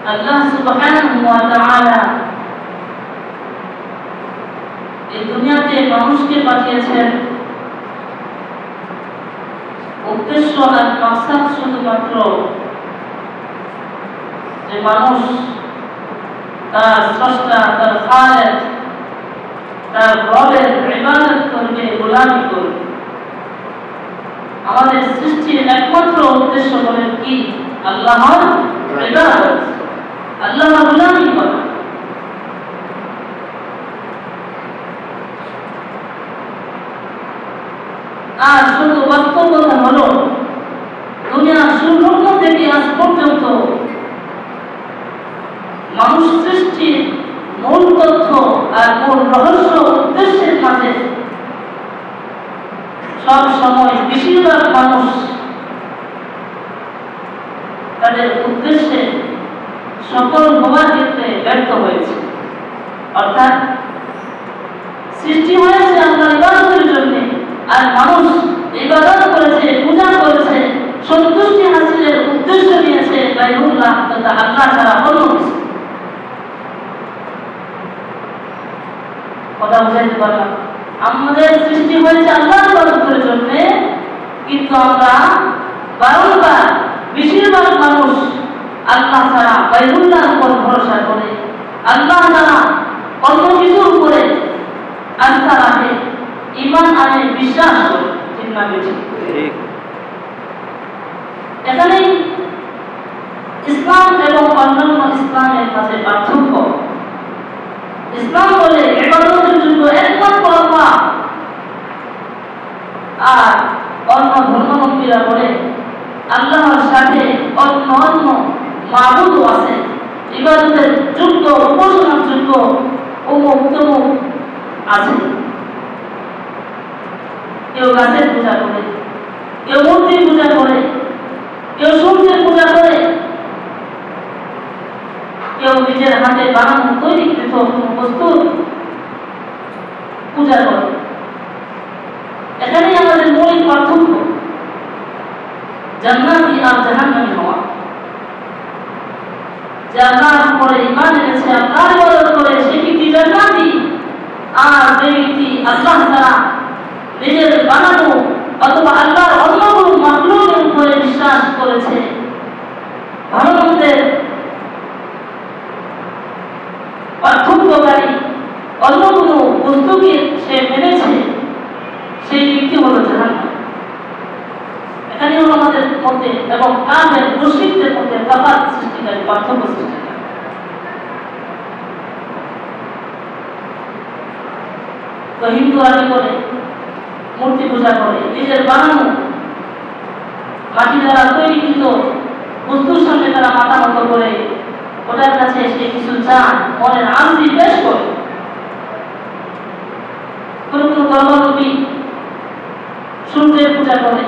আল্লাহ সুবহানাহু ওয়া তাআলা এই দুনিয়াতে মানুষকে পাঠিয়েছেন উদ্দেশ্য আর মাকসাদ শুধুমাত্র যে মানুষ তার স্রষ্টা, তার খালেক, তার রবের ইবাদত করবে, গোলামি করবে। আমাদের সৃষ্টির একমাত্র উদ্দেশ্য হলো কি? আল্লাহর ইবাদত, আল্লাহর গোলামি করা। আর শুধু বাস্তবতা হলো দুনিয়ার শুরু থেকে আজ পর্যন্ত মানুষ সৃষ্টির মূল তথ্য আর মূল রহস্য উদ্দেশ্যের মাঝে সব সময় বেশিরভাগ মানুষ তাদের উদ্দেশ্যে সফল হওয়ার ক্ষেত্রে ব্যর্থ হয়েছে। অর্থাৎ সৃষ্টি হয়েছে আল্লাহর ইবাদতের জন্য, আর মানুষ ইবাদত করেছে, পূজা করেছে, সন্তুষ্টি হাসিলের উদ্দেশ্য নিয়েছে গায়রুল্লাহ তথা আল্লাহ ছাড়া অন্য কিছু। কথা বুঝাইতে পারলাম? আমাদের সৃষ্টি হয়েছে আল্লাহর ইবাদতের জন্য, কিন্তু আমরা বারংবার বেশিরভাগ মানুষ আল্লাহ ছাড়া গায়রুল্লাহর উপর ভরসা করে, আল্লাহ ছাড়া অন্য কিছুর উপরে আস্থা রাখে, ঈমান আনে, বিশ্বাস করে। ঠিক না বেশি? এখানে ইসলাম এবং অন্যান্য ইসলামের মাঝে পার্থক্য। ইসলাম বলে ইবাদতের জন্য একমাত্র আল্লাহ, আর অন্য ধর্মাবলম্বীরা বলে আল্লাহর সাথে অন্য অন্য মাবুদও আছে, ইবাদতের যোগ্য, উপাসনার যোগ্য অমুক তমুক আছে। কেউ গাছের পূজা করে, কেউ মূর্তির পূজা করে, কেউ সূর্যের পূজা করে, কেউ নিজের হাতে বানানো তৈরিকৃত কোনো বস্তুর পূজা করে। এখানেই আমাদের মৌলিক পার্থক্য, জান্নাতি আর জাহান্নামী হওয়া। যে আল্লাহর উপরে ঈমান এনেছে, আল্লাহর ইবাদত করে, সে ব্যক্তি জান্নাতি। আর যে ব্যক্তি আল্লাহ ছাড়া নিজের বানানো অথবা আল্লাহর অন্য কোনো মাখলুকের উপরে বিশ্বাস করেছে, ভালো মন্দের পার্থক্যকারী অন্য কোনো বস্তুকে সে মেনেছে, সেই ব্যক্তি হলো জাহান্নামী। এখানে হলো আমাদের মধ্যে এবং কাফের মুশরিকদের মধ্যে তফাৎ সৃষ্টিকারী, পার্থক্য সৃষ্টিকারী। তো হিন্দুরা কি করে? মূর্তি পূজা করে, নিজের বানানো মাটি দ্বারা তৈরিকৃত বস্তুর সামনে তারা মাথা নত করে, ওটার কাছে সে কিছু চান, মনের আনন্দ পেশ করে। কোনো কোনো ধর্মাবলম্বী সূর্যের পূজা করে,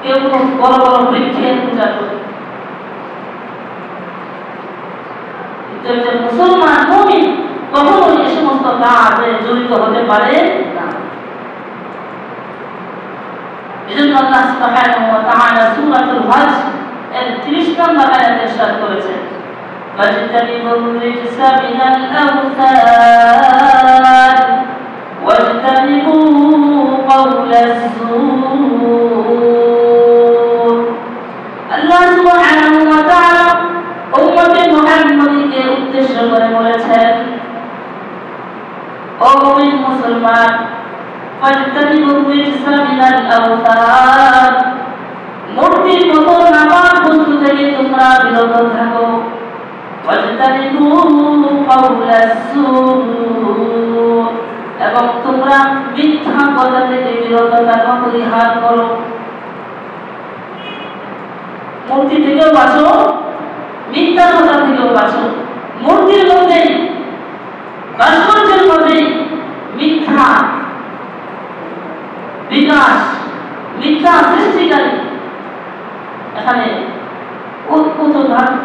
কেউ কোনো বড় বড় বৃক্ষের পূজা করে। মুসলমান মুমিন কখনোই এ সমস্ত কাজে জড়িত হতে পারে না। এজন্য আল্লাহ সুবহানাহু ওয়া তাআলা সূরাতুল হজ এর 30 নম্বর আয়াতে ইরশাদ করেছেন, ওয়াজতানিবুর রিজসা মিনাল আওসান ওয়াজতানিবু কাওলাজ যুর। আল্লাহ সুবহানাহু ওয়া তাআলা উম্মতে মুহাম্মাদীকে উদ্দেশ্য করে বলেছেন, ও মুমিন মুসলমান, ফাজতানিবুর রিজসা মিনাল আওসান, মূর্তির মতো নাপাক বস্তু থেকে তোমরা বিরত থাকো। ওয়াজতানিবু কাওলাজ যুর, এবং তোমরা মিথ্যা কথা থেকে বিরত থাকো, পরিহার করো। মূর্তি থেকেও বাঁচো, মিথ্যা কথা থেকেও বাঁচো। মূর্তির মধ্যে, ভাস্কর্যের মধ্যে মিথ্যা বিকাশ, মিথ্যা সৃষ্টিকারী এখানে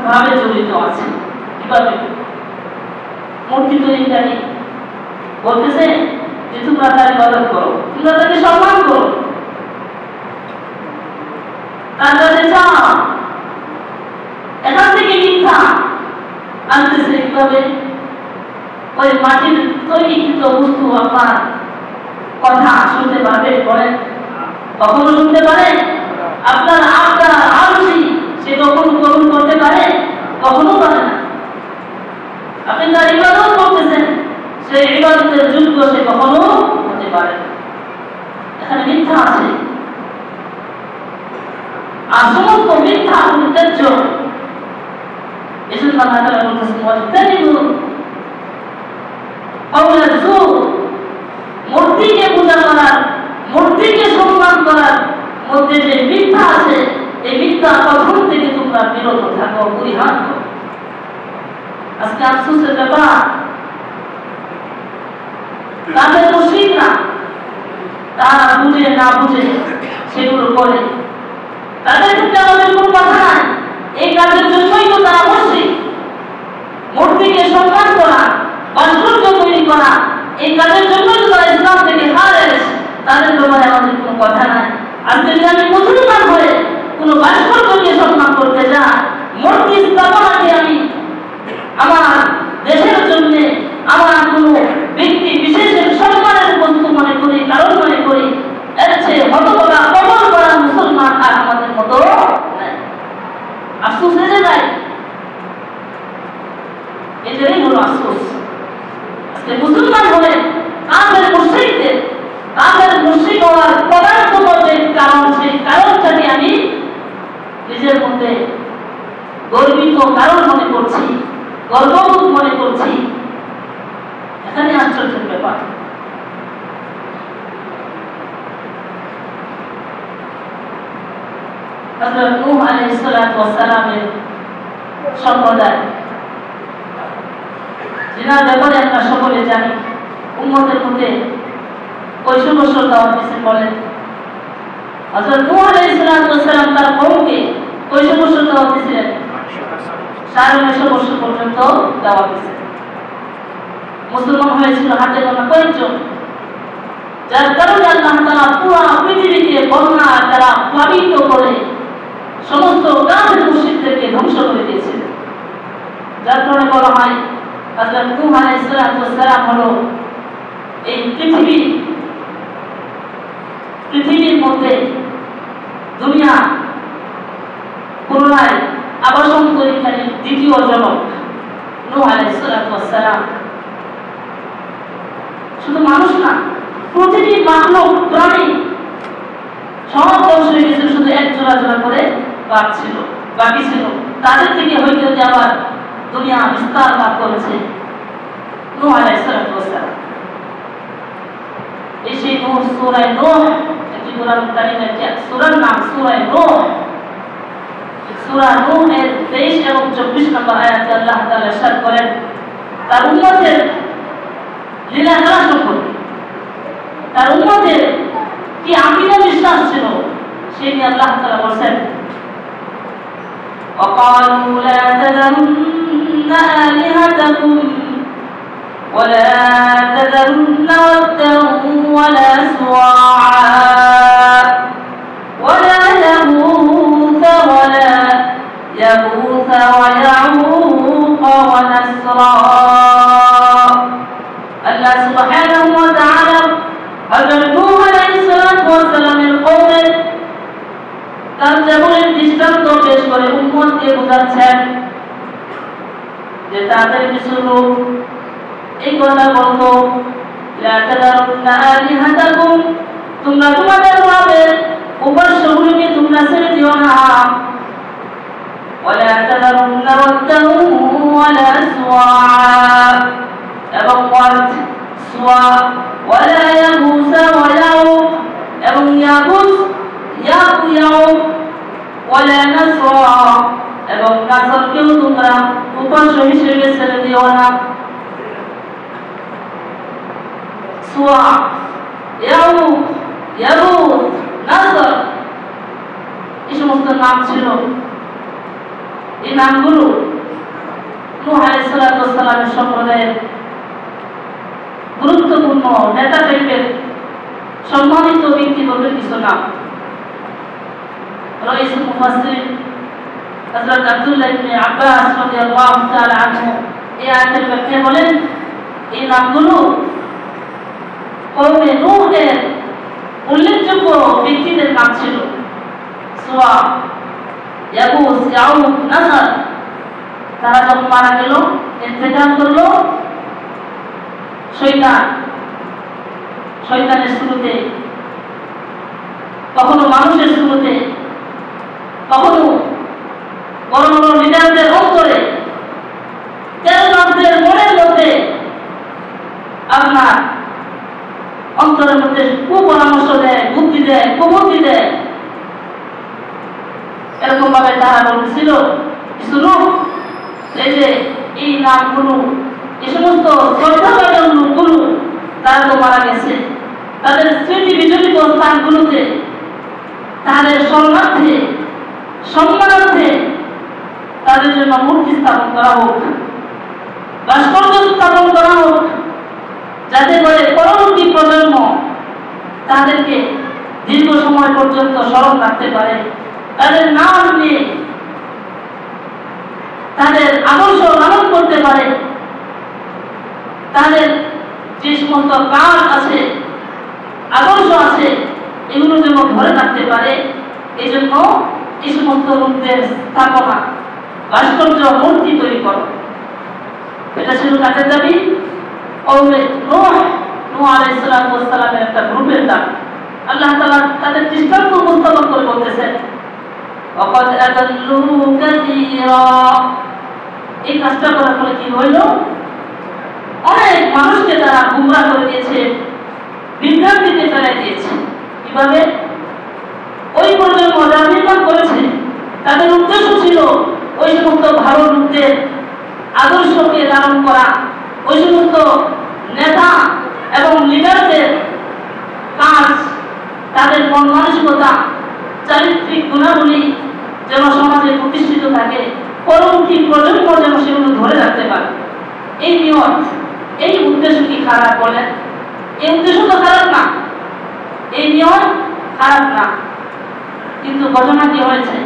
ভাবে জড়িত আছে। কিভাবে? মূর্তি তৈরিকারী বলতেছে যে তোমরা তার ইবাদত করো, তোমরা তাকে সম্মান করো, তার কাছে যাও, এখান থেকে মিথ্যা আনতেছে কিভাবে? ওই মাটির তৈরিকৃত বস্তু আপনার কথা শুনতে পারবে? বলেন, কখনো শুনতে পারে? আপনার আবদার আরজি সে কখনো কবুল করতে পারে? কখনো পারে না। আপনি তার ইবাদত করতেছেন, সেই ইবাদতের যোগ্য সে কখনো হতে পারে না। এখানে মিথ্যা আছে। আর সমস্ত মিথ্যা উদ্দেশ্য এজন্য আল্লাহ তাআলা বলতেছেন ওয়াজতানিবু কাওলাল যুর, মূর্তিকে পূজা করার, মূর্তিকে সম্মান করার মধ্যে যে মিথ্যা আছে, এই মিথ্যা কথন থেকে তোমরা বিরত থাকো, পরিহার করো। আজকে আফসোসের ব্যাপার, তাদের মুশরিকরা তারা বুঝে না বুঝে সেগুলো করে। তাদের ক্ষেত্রে আমাদের কোনো কথা নাই, এই কাজের জন্যই তো তারা মুশরিক। মূর্তিকে সম্মান করা, ভাস্কর্য তৈরি করা, এই কাজের জন্যই তো তারা ইসলাম থেকে হারিয়ে গেছে। তাদের ব্যাপারে আমাদের কোনো কথা নাই। আজকে যদি আমি মুসলমান হয়ে কোনো ভাস্কর্যকে সম্মান করতে যাই, মূর্তি স্থাপনাকে আমি আমার দেশের জন্য, আমার কোনো ব্যক্তি বিশেষের সম্মানের বস্তু মনে করি, কারণ মনে করি, এর চেয়ে হতভাগা কবর করা মুসলমান আর আমাদের মতো নাই। আফসোস হয়ে যায়, এটাই হলো আফসোস। আজকে মুসলমান হয়ে কাফের মুশরিকদের, কাফের মুশরিক হওয়ার প্রধানতম যে কারণ, সেই কারণটাকে আমি নিজের মধ্যে গর্বিত কারণ মনে করছি, গর্ববোধ মনে করছি। এখানে আশ্চর্যের ব্যাপার। হযরত নূহ আলাইহিস সালাতু ওয়াস সালামের সম্প্রদায়, যিনার ব্যাপারে আমরা সকলে জানি, উম্মতের মধ্যে কয়শো বছর দাওয়াত দিয়েছেন বলেন? হযরত নূহ আলাইহিস সালাতু ওয়াস সালাম তার কওমকে কয়শো বছর দাওয়াত দিয়েছিলেন? 950 বছর পর্যন্ত দাওয়াত দিয়েছেন। মুসলমান হয়েছিল হাতে গোনা কয়েকজন, যার কারণে আল্লাহ তাআলা পুরো পৃথিবীকে বন্যা দ্বারা প্লাবিত করে সমস্ত কাফের মুশরিকদেরকে ধ্বংস করে দিয়েছিলেন। যার কারণে বলা হয় হযরত নূহ আলাইহিস সালাম হলো এই পৃথিবীর মধ্যে দুনিয়া পুনরায় আবাসন পরীক্ষার দ্বিতীয় জনক নূহ আলাইহিস সালাম। শুধু মানুষ না, প্রতিটি মাখলুক প্রাণী সব ধ্বংস হয়ে গেছিল, শুধু এক জোড়া জোড়া করে বাকি ছিল। তাদের থেকে হইতে হইতে আবার দুনিয়া বিস্তার লাভ করেছে নূহ আলাইহিস সালাম। এই সেই নূহ, সূরা নূহ, একটি কোরআন কারীমের সূরার নাম সূরা নূহ। সূরা নূহের 23 এবং 24 নম্বর আয়াতে আল্লাহ তাআলা ইরশাদ করেন তার উম্মতের লীলা খেলা সম্পর্কে, তার উম্মতের কি আকীদা বিশ্বাস ছিল সেই নিয়ে আল্লাহ তাআলা বলেন وقالوا لا تذرن آلهتكم ولا تذرن ودا ولا سواعا ولا يغوث ولا يغوث ويعوق ونسرا। আল্লাহ সুবহানাহু ওয়া তাআলা হযরত নূহ আলাইহিস সালামের কওমের তার জীবনের দৃষ্টান্ত পেশ করে উম্মতকে বোঝাচ্ছেন যে তাদের কিছু লোক এই কথা বলতো লা তাদারুন্না আলিহাতাকুম, তোমরা তোমাদের রবের উপাস্যগুলোকে তোমরা ছেড়ে দিও না। ওয়ালা তাদারুন্না ওয়াদান ওয়ালা সুওয়া, এবং ওয়াদ, সুওয়া, ওয়ালা ইয়াগুস ওয়া ইয়াউক, এবং ইয়াগুস, ইয়াউক, ওয়ালা নাসরা, এবং নাসরকেও তোমরা উপাস্য হিসেবে ছেড়ে দিও না। সুওয়া, ইয়াউক, ইয়াগুস, নাসর, এই সমস্ত নাম ছিল। এই নামগুলো নূহ আলাইহিস সালামের সম্প্রদায়ের গুরুত্বপূর্ণ নেতা টাইপের সম্মানিত ব্যক্তিবর্গের কিছু নাম। রাইসুল মুফাসসিরিন হযরত আব্দুল্লাহ ইবনে আব্বাস রাদিয়াল্লাহু তাআলা আনহু এই আয়াতের ব্যাখ্যা বলেন, এই নামগুলো কওমে নূহের উল্লেখযোগ্য ব্যক্তিদের নাম ছিল। সুয়া, ইয়াগুস, ইয়াউক, নাসর। তারা যখন মারা গেল, ইন্তেকাল করলো, শয়তানের শুরুতে, কখনো মানুষের শুরুতে, কখনো বড় বড় লিডারদের অন্তরে, তেরোদের মনের মধ্যে, আপনার অন্তরের মধ্যে কুপরামর্শ দেয়, বুদ্ধি দেয়, কুবুদ্ধি দেয়। এরকম ভাবে তারা বলছিল কিছু লোক, এই যে এই নামগুলো, এই সমস্ত শ্রদ্ধাভাজন লোকগুলো তারা তো মারা গেছে, তাদের স্মৃতি বিজড়িত স্থানগুলোতে তাদের সম্মানার্থে তাদের জন্য মূর্তি স্থাপন করা হোক, ভাস্কর্য স্থাপন করা হোক, যাতে করে পরবর্তী প্রজন্ম তাদেরকে দীর্ঘ সময় পর্যন্ত স্মরণ রাখতে পারে, তাদের নাম নিয়ে তাদের আদর্শ লালন করতে পারে, তাদের যে সমস্ত কাজ আছে, আদর্শ আছে, এগুলো যেন ধরে রাখতে পারে। এই জন্য এই সমস্ত রূপদের স্থাপনা, ভাস্কর্য, মূর্তি তৈরি করো। এটা ছিল কাজের দাবি। নূহ আলাইহিস সালামের একটা গ্রুপের দাবি। আল্লাহ তাআলা তাদের দৃষ্টান্ত উপস্থাপন করে বলতেছেন, ওয়াকাদ আদাল্লু কাসীরা। এই কাজটা করার ফলে কি হইল? অনেক মানুষকে তারা গুমরাহ করে দিয়েছে, বিভ্রান্তিতে ফেলে দিয়েছে। কিভাবে? ওই প্রজন্ম যারা নির্মাণ করেছে, তাদের উদ্দেশ্য ছিল ওই সমস্ত ভালো লোকদের আদর্শকে ধারণ করা, ওই সমস্ত নেতা এবং লিডারদের কাজ, তাদের মন মানসিকতা, চারিত্রিক গুণাবলী যেন সমাজে প্রতিষ্ঠিত থাকে, পরবর্তী প্রজন্ম যেন সেগুলো ধরে রাখতে পারে। এই নিয়ত, এই উদ্দেশ্য কি খারাপ বলেন? এই উদ্দেশ্য তো খারাপ না, এই নিয়ত খারাপ না। কিন্তু ঘটনা কি হয়েছে?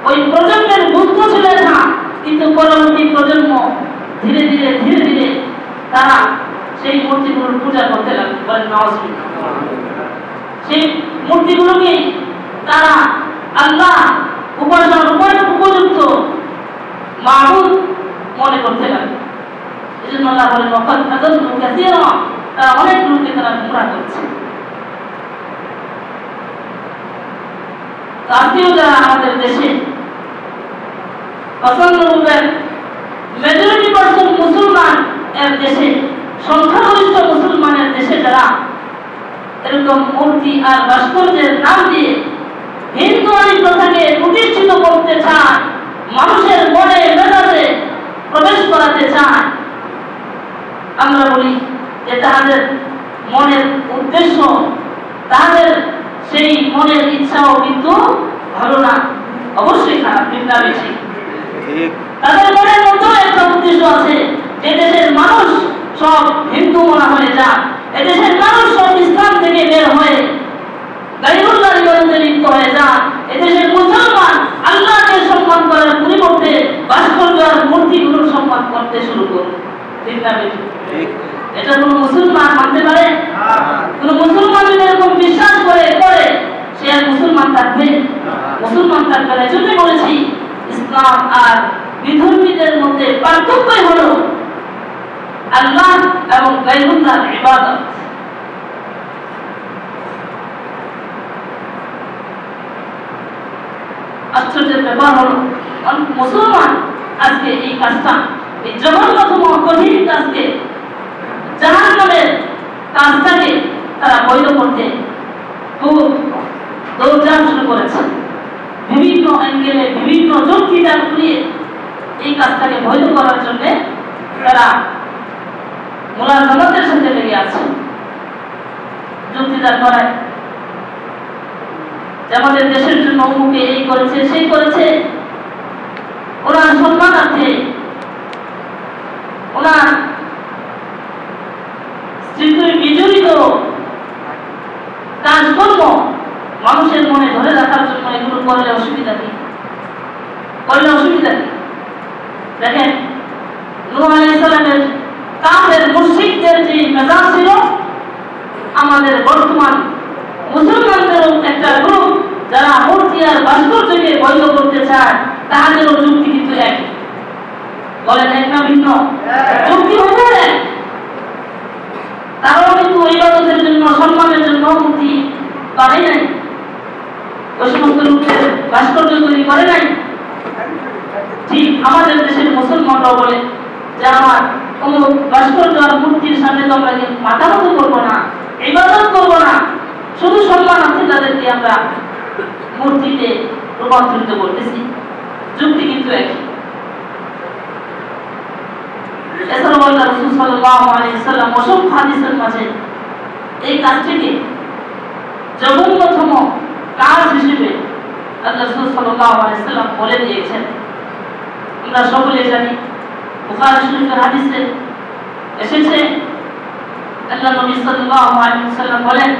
ওই প্রজন্মের বুদ্ধ ছিল না, কিন্তু পরবর্তী প্রজন্ম ধীরে ধীরে তারা সেই মূর্তিগুলোর পূজা করতে লাগলো। বলেন নাউজুবিল্লাহ। সেই মূর্তিগুলোকে তারা আল্লাহ উপাসনার উপযুক্ত মাবুদ মনে করতে লাগলো। এই জন্য আল্লাহ বলেন, ওয়াকাদ আদাল্লু কাসীরা। তারা অনেক লোককে তারা গুমরাহ করছে। আজকেও যারা আমাদের দেশে অসংখ্যরূপের মেজরিটি পার্সেন্ট মুসলমান এর দেশে, সংখ্যাগরিষ্ঠ মুসলমানের দেশে যারা এরকম মূর্তি আর ভাস্কর্যের নাম দিয়ে হিন্দুয়ানি প্রথাকে প্রতিষ্ঠিত করতে চায়, মানুষের মনে মেজাজে প্রবেশ করাতে চায়, আমরা বলি যে তাদের মনের উদ্দেশ্য, তাদের সেই মনের ইচ্ছাও কিন্তু ভালো না, অবশ্যই খারাপ, চিন্তা বেশি। তাদের মনের মধ্যেও একটা উদ্দেশ্য আছে, যে দেশের মানুষ সব হিন্দু মনে হয়ে যান, এদেশের মানুষ সব ইসলাম থেকে বের হয়ে গায়রুল্লাহর ইবাদতে লিপ্ত হয়ে যান, এদেশের মুসলমান আল্লাহকে সম্মান করার পরিবর্তে ভাস্কর্য আর মূর্তিগুলোর সম্মান করতে শুরু করুন। চিন্তা বেশি। এটা কোন মুসলমান মানতে পারে? কোন মুসলমান যদি এরকম বিশ্বাস করে সে আর মুসলমান থাকবে? মুসলমান থাকবে না। এজন্য বলেছি, ইসলাম আর বিধর্মীদের মধ্যে পার্থক্যই হলো আল্লাহ এবং গায়রুল্লাহর ইবাদত। আশ্চর্যের ব্যাপার হলো, মুসলমান আজকে এই কাজটা, এই জঘন্যতম কঠিন কাজকে, জাহান্নামের কাজটাকে তারা বৈধ করতে খুব দৌড়ঝাঁপ শুরু করেছে। বিভিন্ন অ্যাঙ্গেলে, বিভিন্ন যুক্তিটা ঘুরিয়ে এই কাজটাকে বৈধ করার জন্য তারা মুলাজামাতের সাথে লেগে আছে, যুক্তিদার করায় যে আমাদের দেশের জন্য অমুকে এই করেছে, সেই করেছে, ওনার সম্মানার্থে, ওনার স্মৃতি বিজড়িত কাজকর্ম মানুষের মনে ধরে রাখার জন্য এগুলো করলে অসুবিধা নেই। করলে অসুবিধা নেই। দেখেন নূহ আলাইহিস সালামের কাফের মুশরিকদের যে মেজাজ ছিল, আমাদের বর্তমান মুসলমানদেরও একটা গ্রুপ যারা মূর্তি আর ভাস্কর্যকে বৈধ করতে চায়, তাদেরও যুক্তি কিন্তু একই। বলেন এক না ভিন্ন? যুক্তি হবে এক। তারাও কিন্তু ইবাদতের জন্য, সম্মানের জন্য মূর্তি বানাই নাই, ওই সমস্ত রূপের ভাস্কর্য তৈরি করে নাই। ঠিক আমাদের দেশের মুসলমানরাও বলে যে আমার অমুক ভাস্কর্য আর মূর্তির সামনে তো আমরা মাথা নত করবো না, ইবাদত করবো না, শুধু সম্মান আছে তাদেরকে আমরা মূর্তিতে রূপান্তরিত করতেছি। যুক্তি কিন্তু একই। এছাড়াও আল্লাহ রাসূল সাল্লাল্লাহু আলাইহি ওয়াসাল্লাম অসংখ্য হাদিসের মাঝে এই কাজটিকে জঘন্যতম কাজ হিসেবে আল্লাহ রাসূল সাল্লাল্লাহু আলাইহি ওয়াসাল্লাম বলে দিয়েছেন। আমরা সকলে জানি, বুখারী শরীফের হাদিসে এসেছে, আল্লাহ নবী সাল্লাল্লাহু আলাইহি ওয়াসাল্লাম বলেন,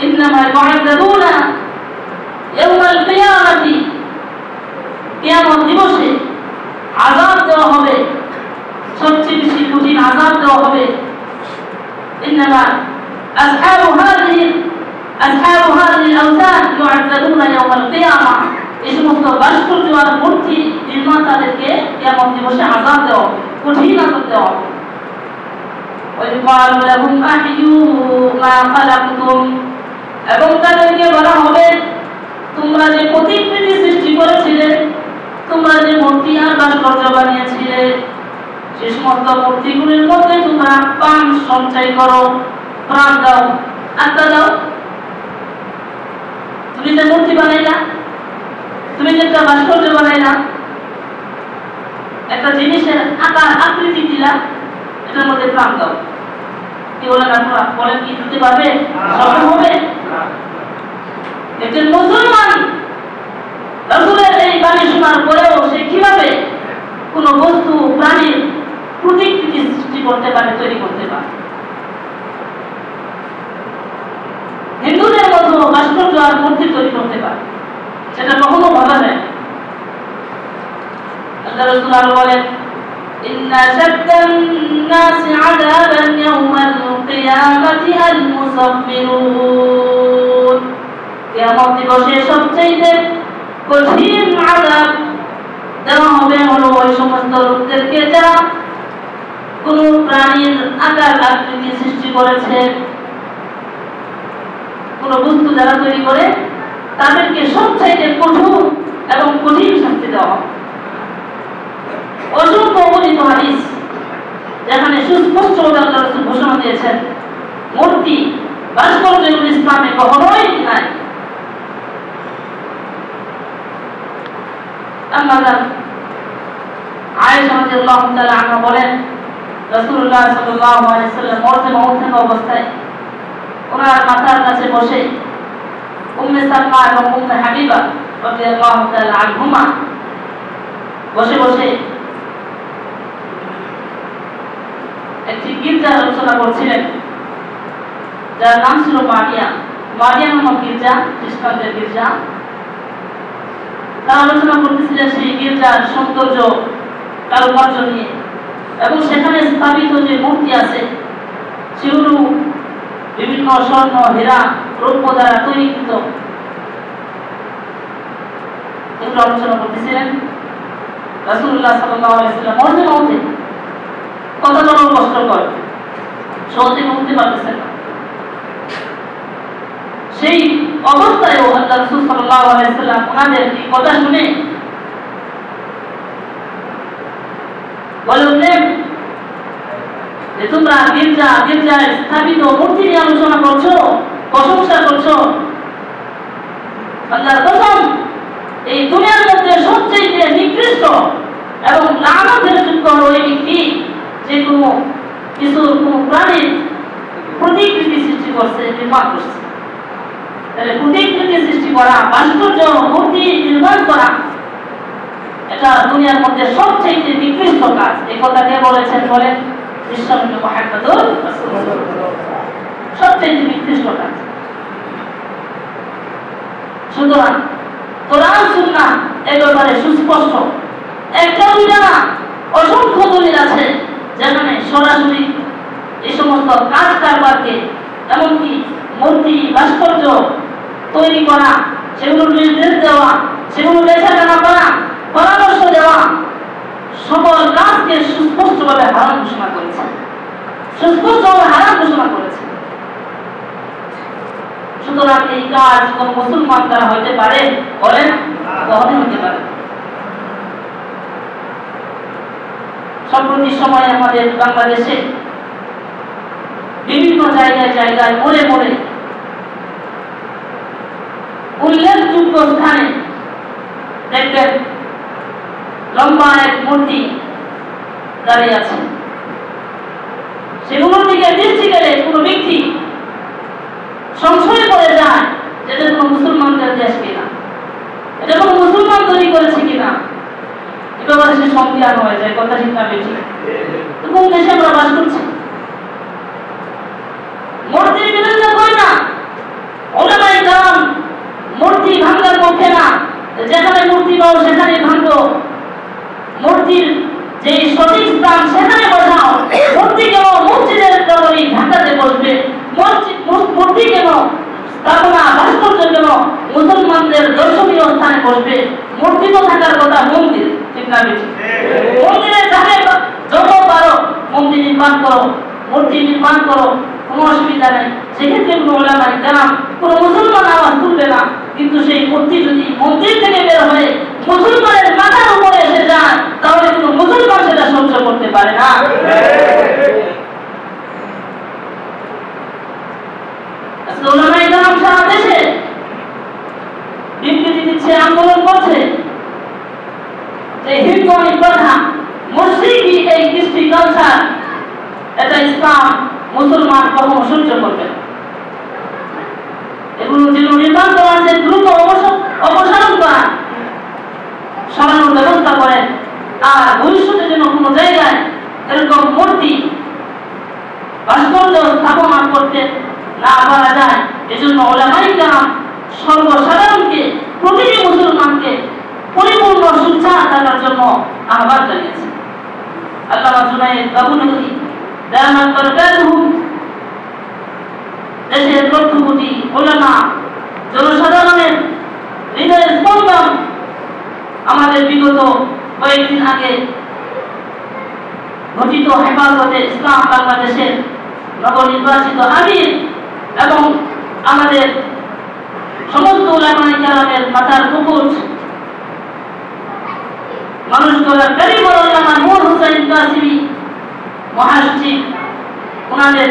ইন্নামা ইউআযাবুনা ইয়াওমাল কিয়ামাতি, কিয়ামত দিবসে আযাব দেওয়া হবে, সবচেয়ে বেশি কঠিন আযাব দেওয়া হবে। ইন্নামা আসহাবু হাযিহি আল-আওতান ইউআযাবুনা ইয়াওমাল কিয়ামা, এই সমস্ত ভাস্কর্য আর মূর্তি নির্মাতাদেরকে কিয়ামত দিবসে আযাব দেওয়া হবে, কঠিন আযাব দেওয়া হবে। ওয়াইকাল লাহুম আহইউ মা খালাকতুম, এবং তাদেরকে বলা হবে তোমরা যে প্রতিকৃতি সৃষ্টি করেছিলে, তোমরা যে মূর্তি আর ভাস্কর্য বানিয়েছিলে, সে সমস্ত মূর্তিগুলির মধ্যে তোমরা প্রাণ সঞ্চয় করো, প্রাণ দাও, আত্মা দাও। তুমি যে মূর্তি বানাইলা, তুমি যে একটা ভাস্কর্য বানাইলা, একটা জিনিসের আকার আকৃতি দিলা, এটার মধ্যে প্রাণ দাও। কি বলেন আপনারা? বলেন কি দিতে পারবে? সফল হবে? একজন মুসলমান রাসূলের এই বাণী শোনার পরেও সে কিভাবে কোন বস্তু, প্রাণীর প্রতিকৃতি সৃষ্টি করতে পারে, তৈরি করতে পারে? হিন্দুদের মতো ভাস্কর্য আর মূর্তি তৈরি করতে পারে, সেটা কখনো ভাবা যায় না। আল্লাহ রাসূল আরো বলেন, ইন্না শাদ্দান নাসি আযাবান ইয়াওমাল কিয়ামাতি আল মুসাফফিরুন, কিয়ামত দিবসে সবচেয়ে কঠিন আযাব দেওয়া হবে হলো ওই সমস্ত লোকদেরকে যারা কোন প্রাণীর আকার আকৃতি সৃষ্টি করেছে, কোন বস্তু যারা তৈরি করে, তাদেরকে সবচেয়ে কঠোর এবং কঠিন শাস্তি দেওয়া হবে। অসংখ্য অগণিত হাদিস যেখানে সুস্পষ্ট আল্লাহ রাসূল ঘোষণা দিয়েছেন মূর্তি, ভাস্কর্য ইসলামে কখনোই নাই। আয়েশা রাদিয়াল্লাহু তাআলা আনহা বলেন, রাসূলুল্লাহ সাল্লাল্লাহু আলাইহি ওয়াসাল্লাম মরতে থাকা অবস্থায় ওনার মাথার কাছে বসে উম্মে সালমা এবং উম্মে হাবিবা রাদিয়াল্লাহু তাআলা আনহুমা বসে বসে একটি গির্জা আলোচনা করছিলেন, যার নাম ছিল মারিয়া নামক গির্জা, খ্রিস্টানদের গির্জা। তারা আলোচনা করতেছিলেন সেই গির্জার সৌন্দর্য, কারুকার্য নিয়ে, এবং সেখানে স্থাপিত যে মূর্তি আছে সেগুলো বিভিন্ন স্বর্ণ, হীরা, রৌপ্য দ্বারা তৈরিকৃত, এগুলো আলোচনা করতেছিলেন। রাসূলুল্লাহ সাল্লাল্লাহু আলাইহি ওয়াসাল্লাম মরতে কথা বলা কষ্টকর, সহজে উঠতে পারতেছেন না। সেই অবস্থায় আল্লাহ রাসূল সাল্লাল্লাহু আলাইহি ওয়াসাল্লাম ওনাদের এই কথা শুনে বললেন যে তোমরা গির্জায় স্থাপিত মূর্তি নিয়ে আলোচনা করছো, প্রশংসা করছো। আল্লাহর কসম, এই দুনিয়ার মধ্যে সবচেয়ে নিকৃষ্ট এবং লানতের যোগ্য হলো এই ব্যক্তি যে কোনো প্রাণীর প্রতিকৃতি সৃষ্টি করছে, নির্মাণ করছে। তাহলে প্রতিকৃতি সৃষ্টি করা, ভাস্কর্য, মূর্তি নির্মাণ করা, এটা দুনিয়ার মধ্যে সবচেয়ে নিকৃষ্ট কাজ। এই কথা কে বলেছেন? বলেন বিশ্বনবী মুহাম্মদুর রাসূলুল্লাহ। সবচেয়ে নিকৃষ্ট কাজ। সুতরাং কোরআন সুন্নাহ এ ব্যাপারে সুস্পষ্ট, একটা দুইটা না, অসংখ্য দলিল আছে যেখানে সরাসরি এই সমস্ত কাজ কারবারকে, এমনকি মূর্তি ভাস্কর্য তৈরি করা, সেগুলোর নির্দেশ দেওয়া, সেগুলো বেচাকেনা করা, পরামর্শ দেওয়া, সকল কাজকে সুস্পষ্টভাবে হারাম ঘোষণা করেছে, সুস্পষ্টভাবে হারাম ঘোষণা করেছে। সুতরাং এই কাজ কোন মুসলমান দ্বারা হইতে পারে? বলেন, কখনই হইতে পারে। সম্প্রতি সময়ে আমাদের বাংলাদেশে বিভিন্ন জায়গায় জায়গায় মোড়ে মোড়ে উল্লেখযোগ্য স্থানে দেখবেন লম্বা এক মূর্তি দাঁড়িয়ে আছে। সেগুলোর দিকে দৃষ্টি গেলে কোনো ব্যক্তি সংশয় করে যায় যে এটা কোনো মুসলমানদের দেশ কিনা, এটা কোনো মুসলমান তৈরি করেছে কিনা। এ ব্যাপারে সে সংজ্ঞান হয়ে যায়, কথা ঠিক না বেশি। কোন দেশে আমরা বাস করছি? মূর্তির বিরুদ্ধে কই না, ওলামায়ে কেরাম মূর্তি ভাঙার পক্ষে না, যেখানে মূর্তি পাও সেখানে ভাঙো, মূর্তির যে সঠিক স্থান সেখানে বসাও। মূর্তি কেন মসজিদের কারণে ঢাকাতে বসবে? মূর্তি কেন স্থাপনা ভাস্কর্য কেন মুসলমানদের দর্শনীয় স্থানে বসবে? মূর্তি তো থাকার কথা মন্দির, ঠিক না বেশি? মন্দিরে যাবে যত পারো মন্দির নির্মাণ করো, মূর্তি নির্মাণ করো, কোনো অসুবিধা নেই। সেক্ষেত্রে কোনো ওলামায়ে কেরাম, কোনো মুসলমান আওয়াজ তুলবে না। কিন্তু সেই মূর্তি যদি মন্দির থেকে বের হয়ে মুসলমানের মাথার উপরে এসে যায়, তাহলে কোনো মুসলমান সেটা সহ্য করতে পারে না। ওলামায়ে কেরাম সারা দেশে বিবৃতি দিচ্ছে, আন্দোলন করছে যে হিন্দুয়ানি প্রথা, মুশরিকি এই কৃষ্টি কালচার, এটা ইসলাম মুসলমান কখনো সহ্য করবে না। এগুলো যেগুলো নির্মাণ করা আছে দ্রুত অপসারণ করা, সরানোর ব্যবস্থা করেন। আর ভবিষ্যতে যেন কোনো জায়গায় এরকম মূর্তি ভাস্কর্য স্থাপনা করতে না পারা যায়, এজন্য ওলামায়ে কেরাম সর্বসাধারণকে, প্রতিটি মুসলমানকে পরিপূর্ণ সুচ্চার থাকার জন্য আহ্বান জানিয়েছে। আল্লামা জুনায়েদ বাবুনগরী দামাত বরকাতুহু দেশের লক্ষ কোটি ওলামা, জনসাধারণের হৃদয়ের স্পন্দন, আমাদের বিগত কয়েকদিন আগে ঘটিত হেফাজতে ইসলাম বাংলাদেশের নবনির্বাচিত আমির এবং আমাদের সমস্ত ওলামায়ে কেরামের মাথার মুকুট, মানুষ গড়ার কারিগর আল্লামা নূর হোসেন কাসিমি মহাসচিব, ওনাদের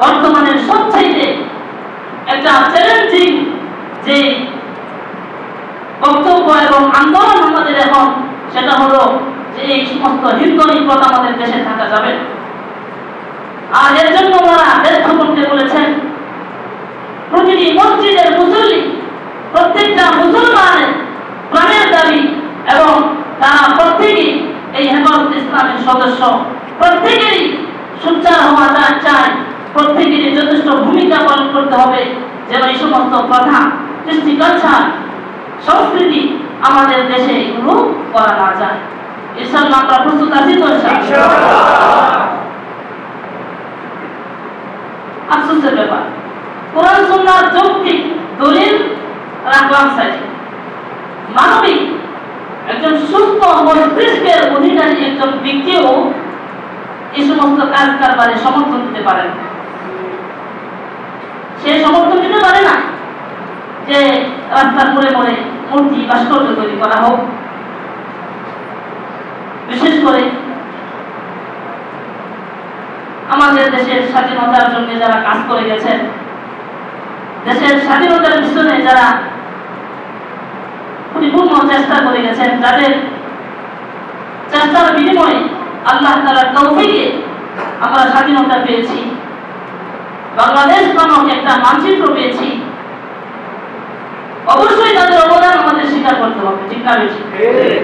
বর্তমানের সবচাইতে একটা চ্যালেঞ্জিং যে বক্তব্য এবং আন্দোলন আমাদের এখন, সেটা হলো যে এই সমস্ত হিন্দুয়ানি প্রথা আমাদের দেশে থাকা যাবে না। আর এর জন্য ওনারা ব্যর্থ করতে বলেছেন প্রতিটি মসজিদের মুসল্লি, প্রত্যেকটা মুসলমানের প্রাণের দাবি, এবং তারা প্রত্যেকেই এই হেফাজত ইসলামের সদস্য, প্রত্যেকেরই সোচ্চার হওয়া চায়, প্রত্যেকেরই যথেষ্ট ভূমিকা পালন করতে হবে যেন এই সমস্ত প্রথা, কৃষ্টি কালচার, সংস্কৃতি আমাদের দেশে এগুলো করা না যায়। ইনশাআল্লাহ আমরা প্রস্তুত আছি তো? আফসোসের ব্যাপার, কোরআন সুন্নাহর যৌক্তিক দলিল রাখলাম সাইডে, মানবিক একজন সুস্থ মস্তিষ্কের অধিকারী একজন ব্যক্তিও এই সমস্ত কাজ কারবারে সমর্থন দিতে পারে না। সে সমর্থন দিতে পারে না যে রাস্তার মোড়ে মোড়ে মূর্তি ভাস্কর্য তৈরি করা হোক। বিশেষ করে আমাদের দেশের স্বাধীনতার জন্য যারা কাজ করে গেছেন, দেশের স্বাধীনতার পিছনে যারা পরিপূর্ণ চেষ্টা করে গেছেন, তাদের চেষ্টার বিনিময়ে আল্লাহ তাআলার তৌফিকে আমরা স্বাধীনতা পেয়েছি, বাংলাদেশ নামক একটা মানচিত্র পেয়েছি। অবশ্যই তাদের অবদান আমাদের স্বীকার করতে হবে, ঠিক না বেশি?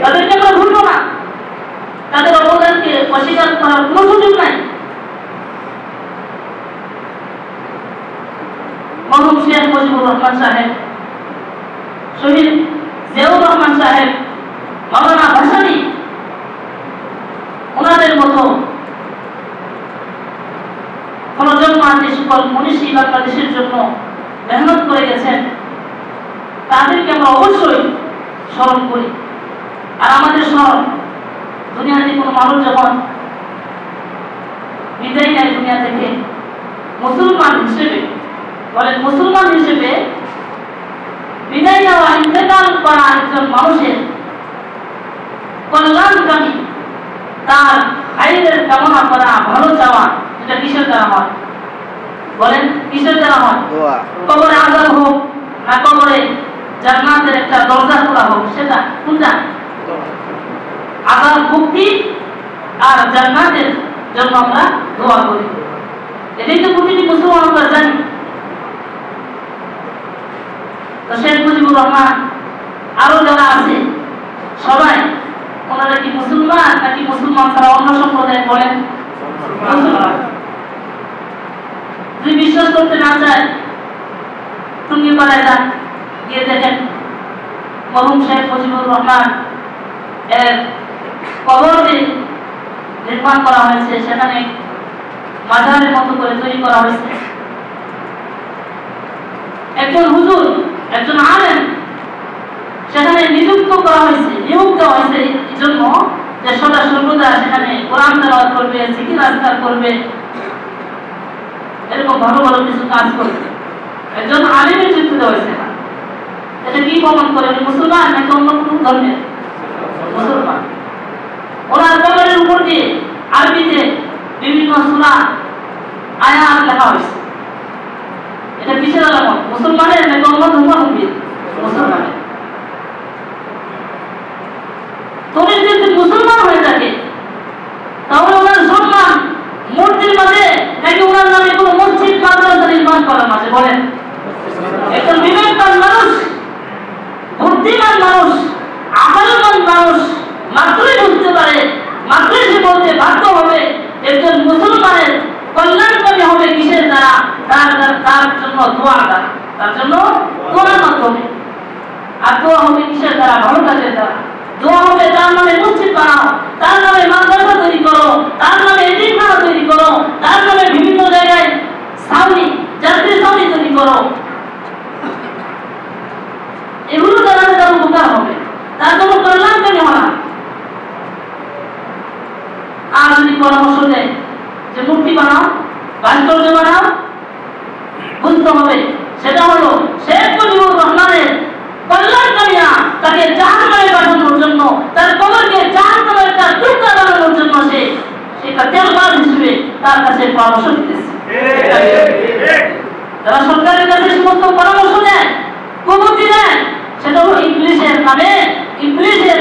তাদেরকে আমরা ভুলবো না, তাদের অবদানকে অস্বীকার করার কোনো সুযোগ নাই। মরহুম শেখ মুজিবুর রহমান সাহেব শহীদ জিয়াউর রহমান সাহেব, মাওলানা ভাসানী, ওনাদের মতো প্রজন্ম যে সকল মনীষী বাংলাদেশের জন্য মেহনত করে গেছেন, তাদেরকে আমরা অবশ্যই স্মরণ করি। আর আমাদের স্মরণ, দুনিয়াতে কোনো মানুষ যখন বিদায় নেয় দুনিয়া থেকে, মুসলমান হিসেবে বলেন, মুসলমান হিসেবে বিদায় নেওয়া, ইন্তেকাল করা একজন মানুষের কল্যাণকামী, তার খাইরের কামনা করা, ভালো চাওয়া, এটা কিসের দ্বারা হয়? বলেন, কিসের দ্বারা হয়? কবরে আযাব হোক না কবরে জান্নাতের একটা দরজা খোলা হোক, সেটা কোনটা? আযাব মুক্তি আর জান্নাতের জন্য আমরা দোয়া করি। এটাই তো প্রতিটি মুসলমান আমরা জানি। তো শেখ মুজিবুর রহমান আরো যারা আছে সবাই, ওনারা কি মুসলমান নাকি মুসলমান ছাড়া অন্য সম্প্রদায়? বলেন, মুসলমান। যদি বিশ্বাস করতে না চায়, টুঙ্গিপাড়ায় যান, গিয়ে দেখেন মরহুম শেখ মুজিবুর রহমান এর কবরটি নির্মাণ করা হয়েছে, সেখানে মাজারের মতো করে তৈরি করা হয়েছে। একজন হুজুর, একজন আলেম সেখানে নিযুক্ত করা হয়েছে, নিয়োগ দেওয়া হয়েছে এই জন্য যে সদা সর্বদা সেখানে কোরআন তেলাওয়াত করবে, জিকির আজকার করবে, এরকম ভালো ভালো কিছু কাজ করবে। একজন আলেমের যুক্ত দেওয়া হয়েছে। এটা কি প্রমাণ করে? মুসলমান নাকি অন্য কোনো ধর্মের? মুসলমান। ওনার কবরের উপর দিয়ে আরবিতে বিভিন্ন সূরা আয়াত লেখা হয়েছে। এটা কিসের আলামত? মুসলমানের নাকি অন্য ধর্মাবলম্বীর? মুসলমানের। তবে যদি মুসলমান হয়ে থাকে, তাহলে ওনার সম্মান মূর্তির মাঝে নাকি ওনার নামে কোনো মসজিদ মাদ্রাসা নির্মাণ করার মাঝে? বলেন, একজন বিবেকবান মানুষ, বুদ্ধিমান মানুষ, আমলমান মানুষ মাত্রই বুঝতে পারে, মাত্রই সে বলতে বাধ্য হবে একজন মুসলমানের কল্যাণকামী হবে কিসের দ্বারা? তার জন্য দোয়া দ্বারা, তার জন্য দোয়ার মাধ্যমে। আর দোয়া হবে কিসের দ্বারা? ভালো কাজের দ্বারা। দোয়া হবে তার নামে মসজিদ বানাও, তার নামে মাদ্রাসা তৈরি করো, তার নামে এতিমখানা তৈরি করো, তার নামে বিভিন্ন জায়গায় ছাউনি, যাত্রী ছাউনি তৈরি করো। এগুলো দ্বারা তার উপকার হবে, তার জন্য কল্যাণকামী হবে। আর যদি পরামর্শ দেয় যে মূর্তি বানাও, ভাস্কর্য বানাও, বুঝতে হবে সেটা হলো শেখ মুজিবুর রহমানের কল্যাণকামীরা তাকে জাহান্নামে পাঠানোর জন্য, তার কবরকে জাহান্নামের একটা টুকরা বানানোর জন্য সেটা তেলবাজ হিসেবে তার কাছে পরামর্শ দিতেছে। যারা সরকারের কাছে সমস্ত পরামর্শ দেয়, কুবুদ্ধি দেয়, সেটা হলো ইংলিশের নামে, ইংলিশের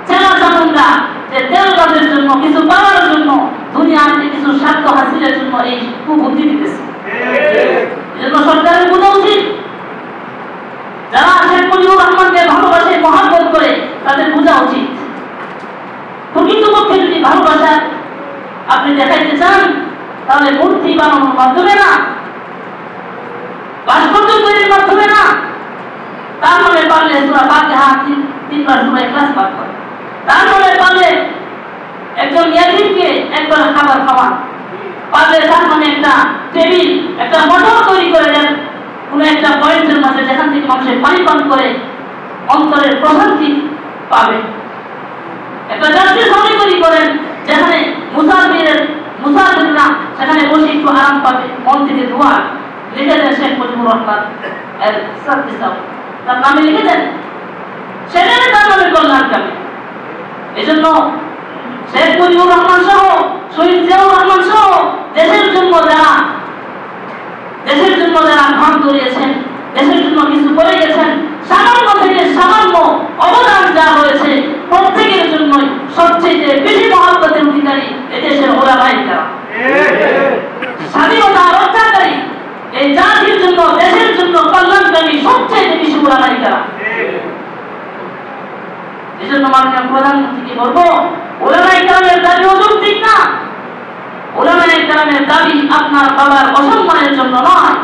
চেনা চামুন্ডা, যে তেলবাজের জন্য, কিছু পাওয়ার জন্য, দুনিয়াতে কিছু স্বার্থ হাসিলের জন্য এই কুবুদ্ধি দিতেছে। এজন্য সরকারের বোঝা উচিত, যারা শেখ মুজিবুর রহমানকে ভালোবাসে, মহব্বত করে, তাদের বোঝা উচিত প্রকৃতপক্ষে যদি ভালোবাসা আপনি দেখাইতে চান, তাহলে মূর্তি বানানোর মাধ্যমে না, ভাস্কর্য তৈরির মাধ্যমে না, তার নামে পারলে সূরা ফাতিহা তিনবার সূরা ইখলাস পাঠ করে, তার নামে পারলে একজন ইয়াতীমকে একবার খাবার খাওয়া, পারলে তার নামে একটা টেবিল, একটা মোটর তৈরি করে দেন কোন একটা পয়েন্টের মাঝে, যেখান থেকে মানুষের পানি পান করে অন্তরের প্রশান্তি পাবে। একটা যাত্রী ছাউনি তৈরি করেন, যেখানে মুসাফিররা সেখানে বসে একটু আরাম পাবে, মন থেকে দোয়া লিখে দেন শেখ মুজিবুর রহমান এর সাথে তার নামে লিখে দেন, সেখানে তার নামে কল্যাণকামী। এই জন্য শেখ মুজিবুর রহমান সহ, শহীদ জিয়াউর রহমান সহ দেশের জন্য যারা ঘাম ঝরিয়েছেন, দেশের জন্য কিছু করে গেছেন, সামান্য থেকে সামান্য অবদান যা হয়েছে, প্রত্যেকের জন্যই সবচেয়ে বেশি মহব্বতের অধিকারী এদেশের ওলামায়ে কেরাম। স্বাধীনতা রক্ষাকারী, এই জাতির জন্য, দেশের জন্য কল্যাণকারী সবচেয়ে বেশি ওলামায়ে কেরাম। এই জন্য মাননীয় প্রধানমন্ত্রীকে বলবো, ওলামায়ে কেরামের দাবি অযৌক্তিক না। ওলামায়ে কেরামের দাবি আপনার বাবার অসম্মানের জন্য নয়,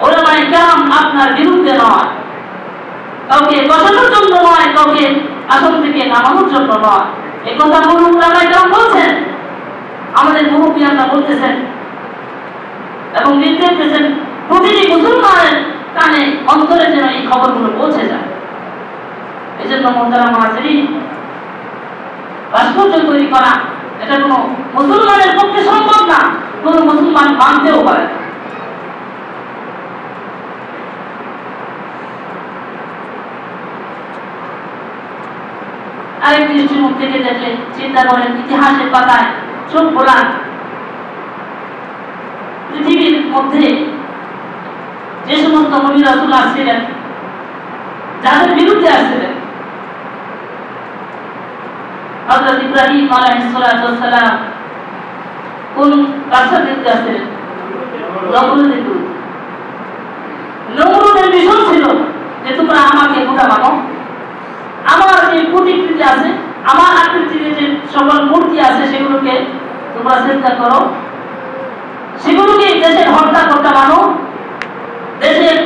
ওলামায়ে কেরাম আপনার বিরুদ্ধে নয়, কাউকে বসানোর জন্য নয়, কাউকে আসন থেকে নামানোর জন্য নয়। এই কথা মুরব্বীরা কেমন বলছেন, আমাদের মুরব্বীরা বলতেছেন এবং নির্দেশ দিয়েছেন প্রতিটি মুসলমানের কানে অন্তরে যেন এই খবরগুলো পৌঁছে যায়। এই জন্য মোহতারাম হাজিরিন, ভাস্কর্য তৈরি করা এটা কোনো মুসলমানের পক্ষে সম্ভব না, কোনো মুসলমান মানতেও পারে। আরেক দৃষ্টিমুখ থেকে দেখলে চিন্তা করেন, ইতিহাসের পাতায় চোখ বোলান, পৃথিবীর মধ্যে যে সমস্ত নবী রাসূল আসছিলেন, যাদের বিরুদ্ধে আসছিলেন, হযরত ইব্রাহিম আলাইহিস সালাম কোন কাজের বিরুদ্ধে আসছিলেন? নমরুদের বিরুদ্ধে। নমরুদের মিশন ছিল যে তোমরা আমাকে খোদা মানো, আমার যে প্রতিকৃতি আছে, আমার আকৃতির যে সকল মূর্তি আছে সেগুলোকে তোমরা চিন্তা করো, সেগুলোকে দেশের হত্যা করতে মানো, দেশের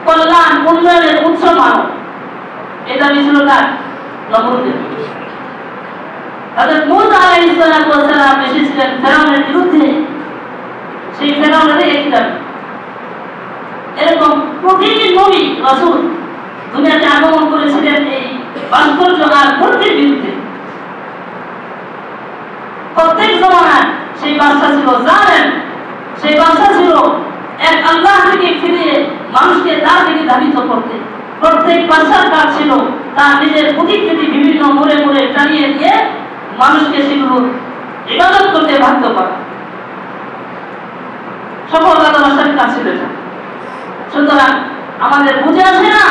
কল্যাণ উন্নয়নের উৎস মানো। এটা ছিল তার নমরুদের। হযরত মূসা আলাইহিস সালাম এসেছিলেন ফেরাউনের বিরুদ্ধে, সেই ফেরাউনের একই দাবি। এরকম প্রতিটি নবী রাসূল দুনিয়াতে আগমন করেছিলেন এই ভাস্কর্য আর মূর্তির বিরুদ্ধে। প্রত্যেক জমানায় সেই বাদশা ছিল জালেম, সেই বাদশা ছিল এক আল্লাহ থেকে ফিরিয়ে মানুষকে তার দিকে ধাবিত করতে। প্রত্যেক বাদশার কাজ ছিল তার নিজের প্রতিকৃতি বিভিন্ন মোড়ে মোড়ে টানিয়ে দিয়ে মানুষকে সেগুলো ইবাদত করতে বাধ্য করা। সকল বাদশার কাজ ছিল এটা। সুতরাং আমাদের বুঝে আসে না,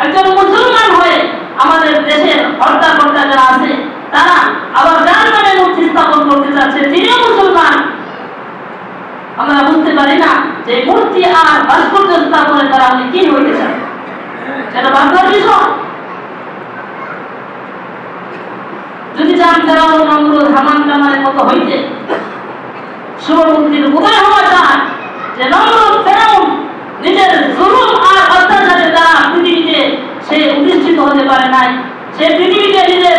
একজন মুসলমান হয়ে আমাদের দেশের হত্যাকর্তা যারা আছে তারা আবার যার নামে মূর্তি স্থাপন করতে চাচ্ছে, তিনিও মুসলমান। আমরা বুঝতে পারি না যে মূর্তি আর ভাস্কর্য স্থাপনের দ্বারা আপনি কি হইতে চান, সেটা ভাববার বিষয়। যদি চান ফেরাউন, নমরুদ, হামান কামানের মতো হইতে, শুভমূর্তির উদয় হওয়া চায় যে নমরুদ ফেরাউন নিজের জুলুম আর অত্যাচারের দ্বারা পৃথিবীতে সে প্রতিষ্ঠিত হতে পারে নাই, সে পৃথিবীতে নিজের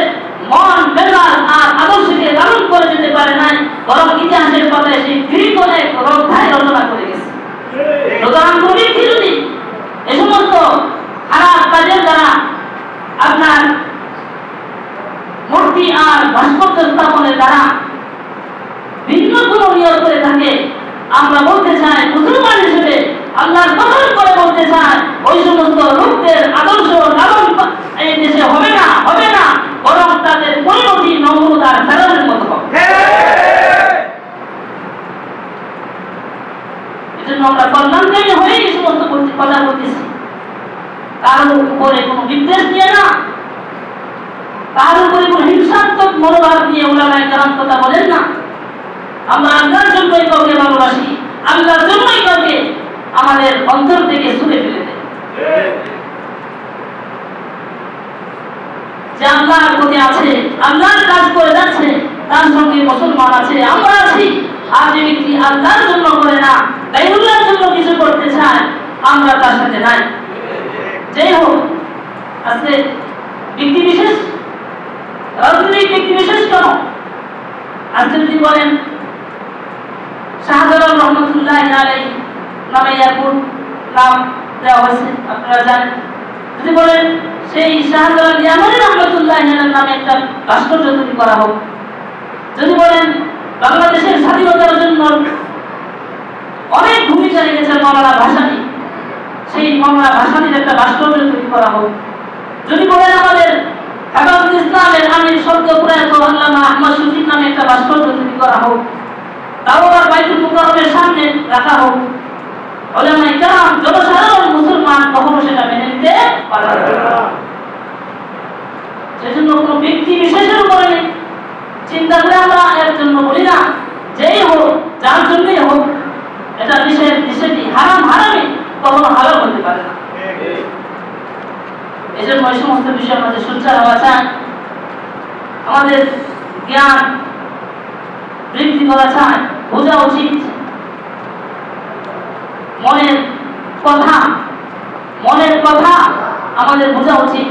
মন মেজাজ আর আদর্শকে লালন করে যেতে পারে নাই, বরং ইতিহাসের পাতায় সেই দীর্ঘ এক অধ্যায় রচনা করে গেছে। সুতরাং প্রবৃত্তি যদি এই সমস্ত খারাপ কাজের দ্বারা আপনার মূর্তি আর ভাস্কর্য স্থাপনের দ্বারা ভিন্ন কোনো নিয়ত করে থাকে, আমরা বলতে চাই মুসলমান হিসেবে আল্লাহর কসম করে বলতে চাই ওই সমস্ত লোকদের আদর্শ লালন এই দেশে হবে না, হবে না, বরং তাদের পরিণতি নমরুদ আর ফেরাউনের মতো হবে। এজন্য আমরা কল্যাণকামী হয়ে এই সমস্ত কথা বলতেছি, কারোর উপরে কোনো বিদ্বেষ নিয়ে না, তার উপরে কোনো হিংসাত্মক মনোভাব নিয়ে উলামায়ে কেরাম কথা বলেন না। আমরা আল্লাহর জন্যই কাউকে ভালোবাসি, আল্লাহর জন্যই কাউকে আমাদের অন্তর থেকে ছুঁড়ে ফেলে দেয়। যে আল্লাহর প্রতি আছে, আল্লাহর কাজ করে যাচ্ছে, তার সঙ্গে মুসলমান আছে, আমরা আছি। আর যে ব্যক্তি আল্লাহর জন্য করে না, গায়রুল্লাহর জন্য কিছু করতে চায়, আমরা তার সাথে নাই। যাই হোক, আজকে ব্যক্তি বিশেষ, রাজনৈতিক ব্যক্তি বিশেষ কেন, আজকে যদি বলেন শাহজালাল রহমতুল্লাহ আলাইহি নামে এয়ারপোর্ট নাম দেওয়া হয়েছে, আপনারা জানেন। যদি বলেন সেই শাহজালাল ইয়ামানি রহমতুল্লাহ নামে একটা ভাস্কর্য তৈরি করা হোক, যদি বলেন বাংলাদেশের স্বাধীনতার জন্য অনেক ভূমিকা রেখেছেন মওলানা ভাসানী, সেই মওলানা ভাসানীর একটা ভাস্কর্য তৈরি করা হোক, যদি বলেন আমাদের হেফাজতে ইসলামের আমির সদ্য প্রয়াত আল্লামা আহমদ শফির নামে একটা ভাস্কর্য তৈরি করা হোক, তাও আবার বাইতুল মুকাররমের সামনে রাখা হোক, উলামায়ে কেরাম জনসাধারণ মুসলমান কখনো সেটা মেনে নিতে পারবে না। সেজন্য কোনো ব্যক্তি বিশেষের উপরে চিন্তা করে আমরা এর জন্য বলি না, যেই হোক যার জন্যই হোক, এটা নিষেধ নিষেধই, হারাম হারামই, কখনো হালাল হতে পারে না। এই জন্য ওই সমস্ত বিষয়ের মধ্যে সোচ্চার হওয়া চাই, আমাদের জ্ঞান বৃদ্ধি করা চাই, বোঝা উচিত মনের কথা আমাদের বোঝা উচিত।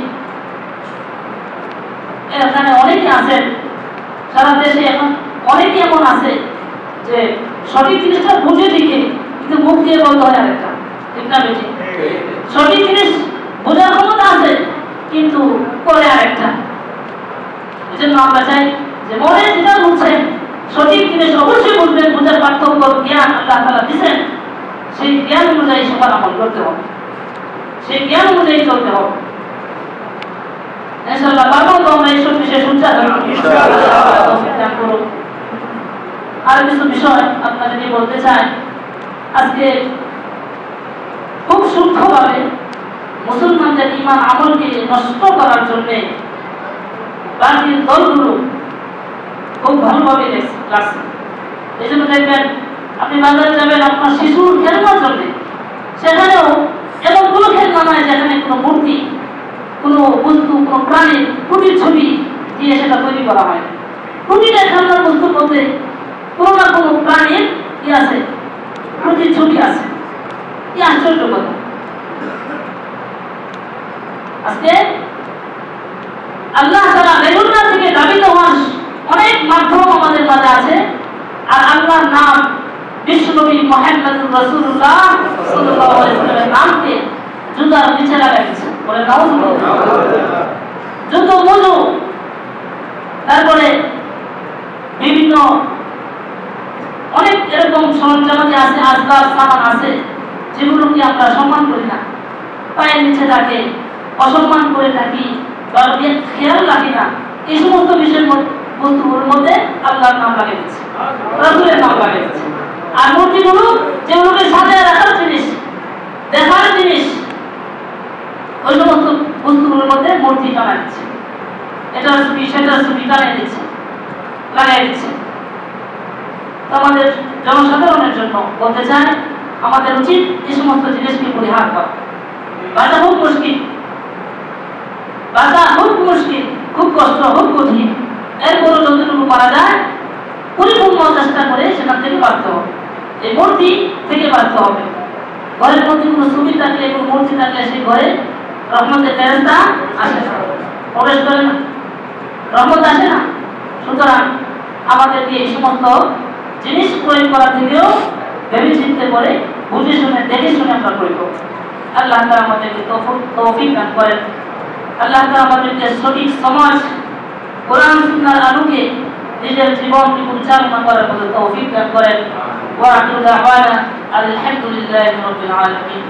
এখানে অনেকে আছেন, সারা দেশে এখন অনেকে এমন আছে যে সঠিক জিনিসটা বুঝে দিকে, কিন্তু মুখ দিয়ে বলতে হয় আরেকটা, ঠিক না বেশি? সঠিক জিনিস বোঝার ক্ষমতা আছে কিন্তু করে আরেকটা। এই জন্য আমরা চাই যে মনে যেটা বুঝছেন সঠিক জিনিস অবশ্যই বুঝবেন, বুঝার পার্থক্য জ্ঞান আল্লাহ তাআলা দিয়েছেন, সেই জ্ঞান অনুযায়ী সবার আমল করতে হবে, সেই জ্ঞান অনুযায়ী চলতে হবে। ইনশাআল্লাহ পারবো তো আমরা এইসব বিষয়ে শুনতে ইনশাআল্লাহ। আর কিছু বিষয় আপনাদেরকে বলতে চাই। আজকে খুব সূক্ষ্মভাবে মুসলমানদের ঈমান আমলকে নষ্ট করার জন্য বাতিল দলগুলো খুব ভালোভাবে লাগছে। এই জন্য দেখবেন আপনি বাজারে যাবেন আপনার শিশুর খেলনার জন্য, সেখানেও এমন কোনো খেলনা নাই যেখানে কোনো মূর্তি, কোনো বস্তু, কোনো প্রাণীর কুটির ছবি দিয়ে সেটা তৈরি করা হয়। প্রতিটা খেলনার বস্তুর মধ্যে কোনো না কোনো প্রাণীর কি আছে, কুটির ছবি আছে। কি আশ্চর্য কথা! আজকে আল্লাহ তাআলা বেগুনা থেকে দাবিত হওয়ার অনেক মাধ্যম আমাদের মাঝে আছে, আর আল্লাহর নাম বিশ্বনবী মুহাম্মদুর রাসূলুল্লাহ সাল্লাল্লাহু আলাইহি ওয়াসাল্লামের নামকে জুতার নিচে লাগাইছে। বলে নাউযুবিল্লাহ। জুতো, মুজু, তারপরে বিভিন্ন অনেক এরকম সরঞ্জামাদি আছে, আসবাব সামান আছে যেগুলোকে আমরা সম্মান করি না, পায়ের নিচে থাকে, অসম্মান করে থাকি বা খেয়াল রাখি না। এই সমস্ত বিষয়ের বস্তুগুলোর মধ্যে আল্লাহর নাম লাগিয়ে দিচ্ছে, রাসূলের নাম লাগিয়ে দিচ্ছে। আর মূর্তিগুলো যেগুলোকে সাজায় রাখার জিনিস, দেখার জিনিস, ওই সমস্ত বস্তুগুলোর মধ্যে মূর্তি টানা দিচ্ছে, এটার ছবি সেটার ছবি টানিয়ে দিচ্ছে, লাগাই দিচ্ছে। আমাদের জনসাধারণের জন্য বলতে চাই, আমাদের উচিত এই সমস্ত জিনিসকে পরিহার করা। বাঁচা খুব মুশকিল, বাঁচা খুব মুশকিল, খুব কষ্ট, খুব কঠিন। এরপরও যতটুকু পারা যায় পরিপূর্ণ চেষ্টা করে সেখান থেকে বাঁচতে হবে, এই মূর্তি থেকে বাঁচতে হবে। ঘরের মধ্যে কোনো ছবি থাকলে, কোনো মূর্তি থাকলে সেই ঘরে রহমতের ফেরেশতা আসে না, প্রবেশ করে না, রহমত আসে না। সুতরাং আমাদেরকে এই সমস্ত জিনিস প্রয়োগ করা থেকেও ভেবে চিন্তে করে, বুঝে শুনে, দেখে শুনে আমরা প্রয়োগ করব। আল্লাহ তাআলা আমাদেরকে তৌফিক দান করেন। আল্লাহ তাআলা আমাদেরকে সঠিক সমাজ, কোরআন সুন্নাহর আলোকে নিজের জীবনকে পরিচালনা করার মতো তৌফিক দান করেন। ওয়া আখিরু দাওয়ানা আলহামদুলিল্লাহি রাব্বিল আলামিন।